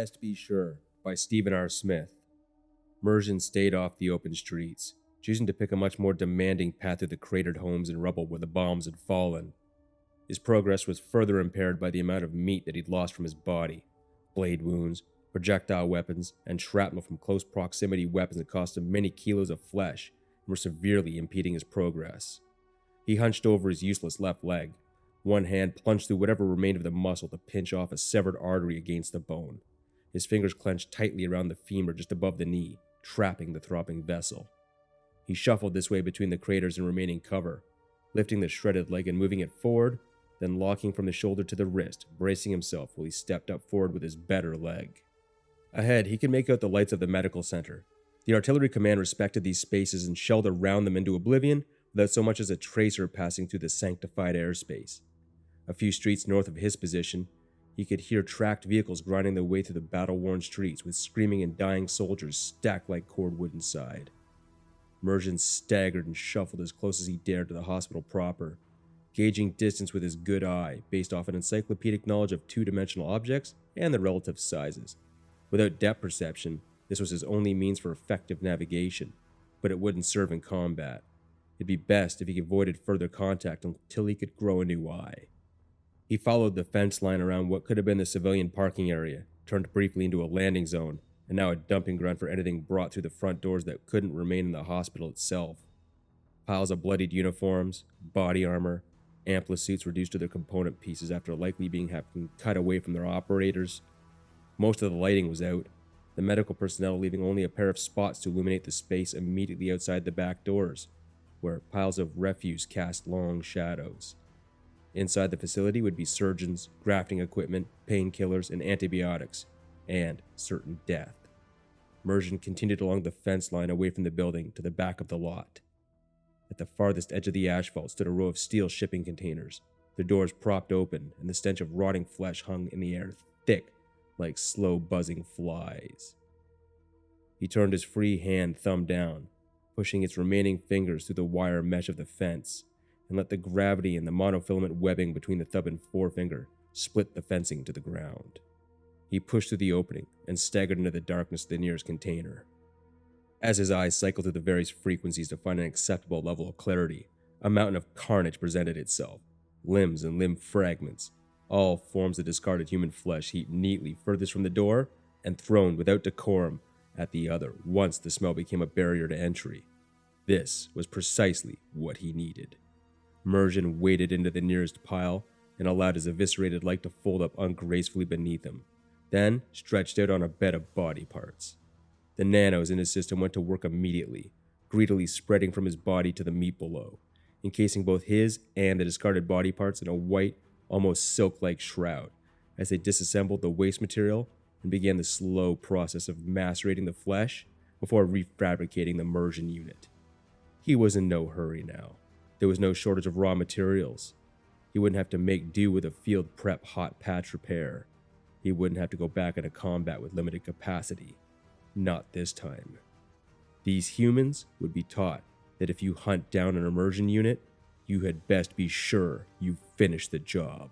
Best Be Sure by Stephen R. Smith. Mergen stayed off the open streets, choosing to pick a much more demanding path through the cratered homes and rubble where the bombs had fallen. His progress was further impaired by the amount of meat that he'd lost from his body. Blade wounds, projectile weapons, and shrapnel from close proximity weapons that cost him many kilos of flesh and were severely impeding his progress. He hunched over his useless left leg. One hand plunged through whatever remained of the muscle to pinch off a severed artery against the bone. His fingers clenched tightly around the femur just above the knee, trapping the throbbing vessel. He shuffled this way between the craters and remaining cover, lifting the shredded leg and moving it forward, then locking from the shoulder to the wrist, bracing himself while he stepped up forward with his better leg. Ahead, he could make out the lights of the medical center. The artillery command respected these spaces and shelled around them into oblivion without so much as a tracer passing through the sanctified airspace. A few streets north of his position, he could hear tracked vehicles grinding their way through the battle-worn streets with screaming and dying soldiers stacked like cordwood inside. Mergen staggered and shuffled as close as he dared to the hospital proper, gauging distance with his good eye based off an encyclopedic knowledge of two-dimensional objects and their relative sizes. Without depth perception, this was his only means for effective navigation, but it wouldn't serve in combat. It'd be best if he avoided further contact until he could grow a new eye. He followed the fence line around what could have been the civilian parking area, turned briefly into a landing zone, and now a dumping ground for anything brought through the front doors that couldn't remain in the hospital itself. Piles of bloodied uniforms, body armor, ample suits reduced to their component pieces after likely being cut away from their operators. Most of the lighting was out, the medical personnel leaving only a pair of spots to illuminate the space immediately outside the back doors, where piles of refuse cast long shadows. Inside the facility would be surgeons, grafting equipment, painkillers, and antibiotics, and certain death. Mergen continued along the fence line away from the building to the back of the lot. At the farthest edge of the asphalt stood a row of steel shipping containers, their doors propped open, and the stench of rotting flesh hung in the air thick like slow buzzing flies. He turned his free hand thumb down, pushing its remaining fingers through the wire mesh of the fence, and let the gravity and the monofilament webbing between the thumb and forefinger split the fencing to the ground. He pushed through the opening and staggered into the darkness of the nearest container. As his eyes cycled through the various frequencies to find an acceptable level of clarity, a mountain of carnage presented itself. Limbs and limb fragments, all forms of discarded human flesh heaped neatly furthest from the door and thrown without decorum at the other once the smell became a barrier to entry. This was precisely what he needed. Mergen waded into the nearest pile and allowed his eviscerated leg to fold up ungracefully beneath him, then stretched out on a bed of body parts. The nanos in his system went to work immediately, greedily spreading from his body to the meat below, encasing both his and the discarded body parts in a white, almost silk-like shroud, as they disassembled the waste material and began the slow process of macerating the flesh before refabricating the Mergen unit. He was in no hurry now. There was no shortage of raw materials. He wouldn't have to make do with a field prep hot patch repair. He wouldn't have to go back into combat with limited capacity. Not this time. These humans would be taught that if you hunt down an immersion unit, you had best be sure you finish the job.